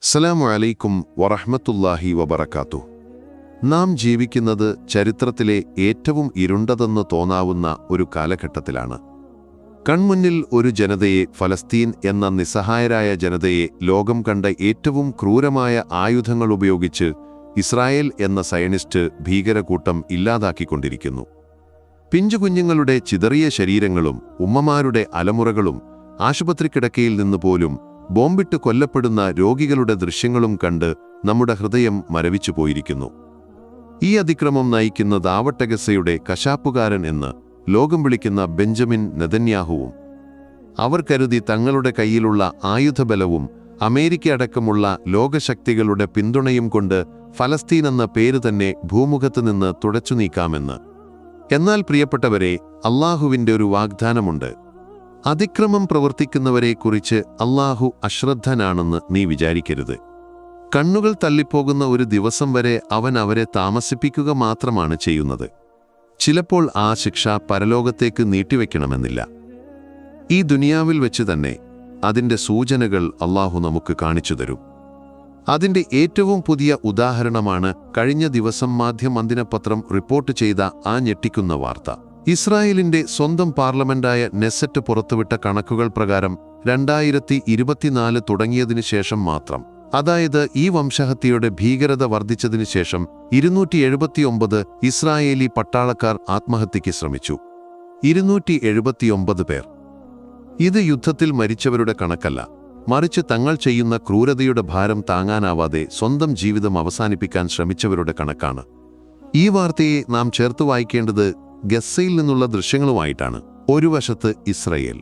അസ്സലാമു അലൈക്കും വറഹ്മത്തുള്ളാഹി വബറകാതുഹു. നാം ജീവിക്കുന്നത് ചരിത്രത്തിലെ ഏറ്റവും ഇരുണ്ടതെന്ന് തോന്നാവുന്ന ഒരു കാലഘട്ടത്തിലാണ്. കൺമുന്നിൽ ഒരു ജനതയെ, ഫലസ്തീൻ എന്ന നിസ്സഹായരായ ജനതയെ, ലോകം കണ്ട ഏറ്റവും ക്രൂരമായ ആയുധങ്ങൾ ഉപയോഗിച്ച് ഇസ്രായേൽ എന്ന സയനിസ്റ്റ് ഭീകരകൂട്ടം ഇല്ലാതാക്കിക്കൊണ്ടിരിക്കുന്നു. പിഞ്ചുകുഞ്ഞുങ്ങളുടെ ചിതറിയ ശരീരങ്ങളും ഉമ്മമാരുടെ അലമുറകളും ആശുപത്രിക്കിടക്കയിൽ നിന്നുപോലും ബോംബിട്ട് കൊല്ലപ്പെടുന്ന രോഗികളുടെ ദൃശ്യങ്ങളും കണ്ട് നമ്മുടെ ഹൃദയം മരവിച്ചു പോയിരിക്കുന്നു. ഈ അതിക്രമം നയിക്കുന്ന ദാവട്ടഗസയുടെ കശാപ്പുകാരൻ എന്ന് ലോകം വിളിക്കുന്ന ബെഞ്ചമിൻ നെതന്യാഹുവും അവർ കരുതി തങ്ങളുടെ കയ്യിലുള്ള ആയുധബലവും അമേരിക്ക അടക്കമുള്ള ലോകശക്തികളുടെ പിന്തുണയും കൊണ്ട് ഫലസ്തീൻ എന്ന പേര് തന്നെ ഭൂമുഖത്ത് നിന്ന് തുടച്ചു നീക്കാമെന്ന്. എന്നാൽ പ്രിയപ്പെട്ടവരെ, അള്ളാഹുവിൻ്റെ ഒരു വാഗ്ദാനമുണ്ട്. അതിക്രമം പ്രവർത്തിക്കുന്നവരെക്കുറിച്ച് അള്ളാഹു അശ്രദ്ധനാണെന്ന് നീ വിചാരിക്കരുത്. കണ്ണുകൾ തള്ളിപ്പോകുന്ന ഒരു ദിവസം വരെ അവൻ അവരെ താമസിപ്പിക്കുക മാത്രമാണ് ചെയ്യുന്നത്. ചിലപ്പോൾ ആ ശിക്ഷ പരലോകത്തേക്ക് നീട്ടിവെക്കണമെന്നില്ല. ഈ ദുനിയാവിൽ വെച്ച് തന്നെ അതിൻ്റെ സൂചനകൾ അള്ളാഹു നമുക്ക് കാണിച്ചു തരും. അതിൻ്റെ ഏറ്റവും പുതിയ ഉദാഹരണമാണ് കഴിഞ്ഞ ദിവസം മാധ്യമദിനപത്രം റിപ്പോർട്ട് ചെയ്ത ആ ഞെട്ടിക്കുന്ന വാർത്ത. ഇസ്രായേലിന്റെ സ്വന്തം പാർലമെന്റായ നെസറ്റ് പുറത്തുവിട്ട കണക്കുകൾ പ്രകാരം 2024 തുടങ്ങിയതിനു ശേഷം മാത്രം, അതായത് ഈ വംശഹത്യയുടെ ഭീകരത വർദ്ധിച്ചതിനു ശേഷം 279 ഇസ്രായേലി പട്ടാളക്കാർ ആത്മഹത്യയ്ക്ക് ശ്രമിച്ചു. 279 പേർ. ഇത് യുദ്ധത്തിൽ മരിച്ചവരുടെ കണക്കല്ല, മറിച്ച് തങ്ങൾ ചെയ്യുന്ന ക്രൂരതയുടെ ഭാരം താങ്ങാനാവാതെ സ്വന്തം ജീവിതം അവസാനിപ്പിക്കാൻ ശ്രമിച്ചവരുടെ കണക്കാണ്. ഈ വാർത്തയെ നാം ചേർത്ത് വായിക്കേണ്ടത് ഗസയിൽ നിന്നുള്ള ദൃശ്യങ്ങളുമായിട്ടാണ്. ഒരു വശത്ത് ഇസ്രയേൽ,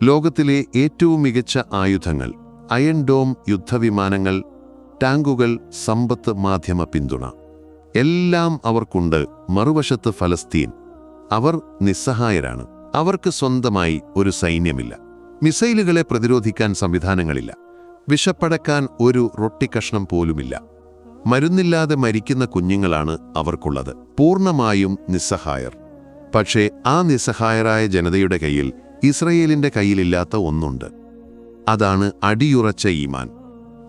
ലോകത്തിലെ ഏറ്റവും മികച്ച ആയുധങ്ങൾ, അയൺ ഡോം യുദ്ധവിമാനങ്ങൾ, ടാങ്കുകൾ, സമ്പത്ത്, മാധ്യമ പിന്തുണ എല്ലാം അവർക്കുണ്ട്. മറുവശത്ത് ഫലസ്തീൻ. അവർ നിസ്സഹായരാണ്. അവർക്ക് സ്വന്തമായി ഒരു സൈന്യമില്ല, മിസൈലുകളെ പ്രതിരോധിക്കാൻ സംവിധാനങ്ങളില്ല, വിഷപ്പടക്കാൻ ഒരു റൊട്ടിക്കഷ്ണം പോലുമില്ല. മരുന്നില്ലാതെ മരിക്കുന്ന കുഞ്ഞുങ്ങളാണ് അവർക്കുള്ളത്. പൂർണ്ണമായും നിസ്സഹായർ. പക്ഷേ ആ നിസ്സഹായരായ ജനതയുടെ കയ്യിൽ ഇസ്രയേലിന്റെ കയ്യിലില്ലാത്ത ഒന്നുണ്ട്. അതാണ് അടിയുറച്ച ഈമാൻ,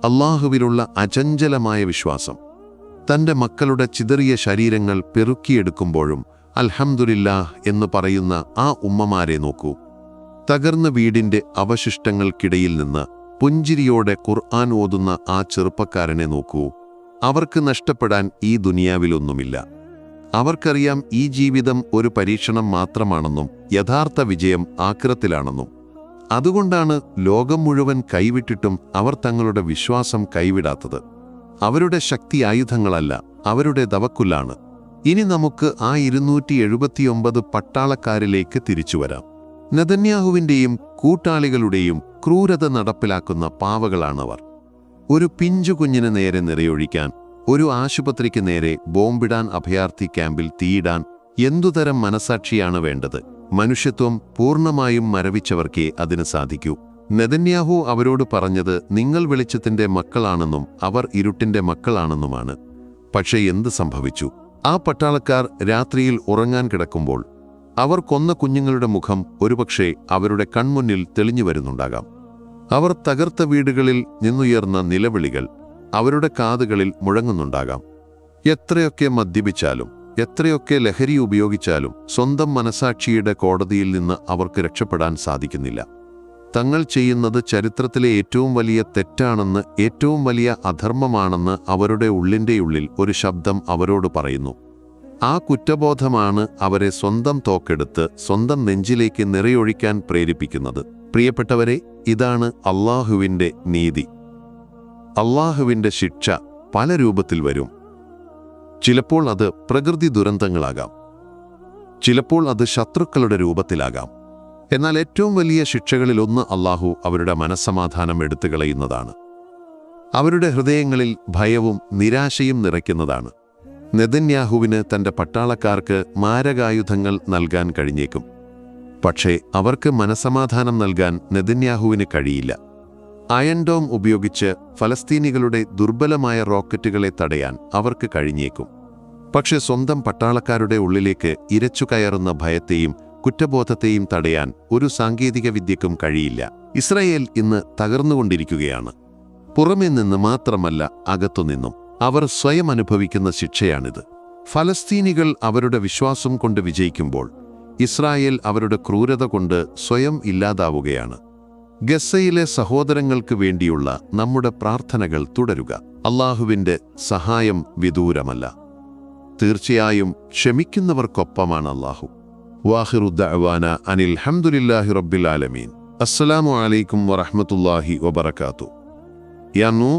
അള്ളാഹുവിലുള്ള അചഞ്ചലമായ വിശ്വാസം. തൻ്റെ മക്കളുടെ ചിതറിയ ശരീരങ്ങൾ പെറുക്കിയെടുക്കുമ്പോഴും അൽഹംദുലില്ലാഹ് എന്ന് പറയുന്ന ആ ഉമ്മമാരെ നോക്കൂ. തകർന്ന വീടിന്റെ അവശിഷ്ടങ്ങൾക്കിടയിൽ നിന്ന് പുഞ്ചിരിയോടെ ഖുർആൻ ഓതുന്ന ആ ചെറുപ്പക്കാരനെ നോക്കൂ. അവർക്ക് നഷ്ടപ്പെടാൻ ഈ ദുനിയാവിലൊന്നുമില്ല. അവർക്കറിയാം ഈ ജീവിതം ഒരു പരീക്ഷണം മാത്രമാണെന്നും യഥാർത്ഥ വിജയം ആഖിറത്തിലാണെന്നും. അതുകൊണ്ടാണ് ലോകം മുഴുവൻ കൈവിട്ടിട്ടും അവർ തങ്ങളുടെ വിശ്വാസം കൈവിടാത്തത്. അവരുടെ ശക്തി ആയുധങ്ങളല്ല, അവരുടെ തവക്കുലാണ്. ഇനി നമുക്ക് ആ 279 പട്ടാളക്കാരിലേക്ക് തിരിച്ചുവരാം. നെതന്യാഹുവിൻ്റെയും കൂട്ടാളികളുടെയും ക്രൂരത നടപ്പിലാക്കുന്ന പാവകളാണവർ. ഒരു പിഞ്ചുകുഞ്ഞിന് നേരെ നിറയൊഴിക്കാൻ, ഒരു ആശുപത്രിക്ക് നേരെ ബോംബിടാൻ, അഭയാർത്ഥി ക്യാമ്പിൽ തീയിടാൻ എന്തുതരം മനസാക്ഷിയാണ് വേണ്ടത്? മനുഷ്യത്വം പൂർണ്ണമായും മരവിച്ചവർക്കേ അതിന് സാധിക്കൂ. നെതന്യാഹു അവരോട് പറഞ്ഞത് നിങ്ങൾ വെളിച്ചത്തിന്റെ മക്കളാണെന്നും അവർ ഇരുട്ടിന്റെ മക്കളാണെന്നുമാണ്. പക്ഷേ എന്ത് സംഭവിച്ചു? ആ പട്ടാളക്കാർ രാത്രിയിൽ ഉറങ്ങാൻ കിടക്കുമ്പോൾ അവർ കൊന്ന കുഞ്ഞുങ്ങളുടെ മുഖം ഒരുപക്ഷെ അവരുടെ കൺമുന്നിൽ തെളിഞ്ഞു വരുന്നുണ്ടാകാം. അവർ തകർത്ത വീടുകളിൽ നിന്നുയർന്ന നിലവിളികൾ അവരുടെ കാതുകളിൽ മുഴങ്ങുന്നുണ്ടാകാം. എത്രയൊക്കെ മദ്യപിച്ചാലും, എത്രയൊക്കെ ലഹരി ഉപയോഗിച്ചാലും സ്വന്തം മനസാക്ഷിയുടെ കോടതിയിൽ നിന്ന് അവർക്ക് രക്ഷപ്പെടാൻ സാധിക്കുന്നില്ല. തങ്ങൾ ചെയ്യുന്നത് ചരിത്രത്തിലെ ഏറ്റവും വലിയ തെറ്റാണെന്ന്, ഏറ്റവും വലിയ അധർമ്മമാണെന്ന് അവരുടെ ഉള്ളിൻ്റെ ഉള്ളിൽ ഒരു ശബ്ദം അവരോട് പറയുന്നു. ആ കുറ്റബോധമാണ് അവരെ സ്വന്തം തോക്കെടുത്ത് സ്വന്തം നെഞ്ചിലേക്ക് നിറയൊഴിക്കാൻ പ്രേരിപ്പിക്കുന്നത്. പ്രിയപ്പെട്ടവരെ, ഇതാണ് അള്ളാഹുവിൻ്റെ നീതി. അള്ളാഹുവിൻ്റെ ശിക്ഷ പല രൂപത്തിൽ വരും. ചിലപ്പോൾ അത് പ്രകൃതി ദുരന്തങ്ങളാകാം, ചിലപ്പോൾ അത് ശത്രുക്കളുടെ രൂപത്തിലാകാം. എന്നാൽ ഏറ്റവും വലിയ ശിക്ഷകളിലൊന്ന് അള്ളാഹു അവരുടെ മനസ്സമാധാനം എടുത്തുകളയുന്നതാണ്. അവരുടെ ഹൃദയങ്ങളിൽ ഭയവും നിരാശയും നിറയ്ക്കുന്നതാണ്. നെതന്യാഹുവിന് തൻ്റെ പട്ടാളക്കാർക്ക് മാരകായുധങ്ങൾ നൽകാൻ കഴിഞ്ഞേക്കും. പക്ഷേ അവർക്ക് മനസമാധാനം നൽകാൻ നെതന്യാഹുവിന് കഴിയില്ല. അയൺ ഡോം ഉപയോഗിച്ച് ഫലസ്തീനികളുടെ ദുർബലമായ റോക്കറ്റുകളെ തടയാൻ അവർക്ക് കഴിഞ്ഞേക്കും. പക്ഷെ സ്വന്തം പട്ടാളക്കാരുടെ ഉള്ളിലേക്ക് ഇരച്ചുകയറുന്ന ഭയത്തെയും കുറ്റബോധത്തെയും തടയാൻ ഒരു സാങ്കേതിക വിദ്യക്കും കഴിയില്ല. ഇസ്രായേൽ ഇന്ന് തകർന്നുകൊണ്ടിരിക്കുകയാണ്. പുറമേ നിന്ന് മാത്രമല്ല, അകത്തുനിന്നും. അവർ സ്വയം അനുഭവിക്കുന്ന ശിക്ഷയാണിത്. ഫലസ്തീനികൾ അവരുടെ വിശ്വാസം കൊണ്ട് വിജയിക്കുമ്പോൾ ഇസ്രായേൽ അവരുടെ ക്രൂരത കൊണ്ട് സ്വയം ഇല്ലാതാവുകയാണ്. ഗസ്സയിലെ സഹോദരങ്ങൾക്ക് വേണ്ടിയുള്ള നമ്മുടെ പ്രാർത്ഥനകൾ തുടരുക. അല്ലാഹുവിൻ്റെ സഹായം വിദൂരമല്ല. തീർച്ചയായും ക്ഷമിക്കുന്നവർക്കൊപ്പമാണ് അല്ലാഹു. വാഹിറു ദഅ്വാന അനിൽ ഹംദുലില്ലാഹി റബ്ബിൽ ആലമീൻ. അസ്സലാമു അലൈക്കും വറഹ്മത്തുള്ളാഹി വബറകാതുഹു. യാ നൂ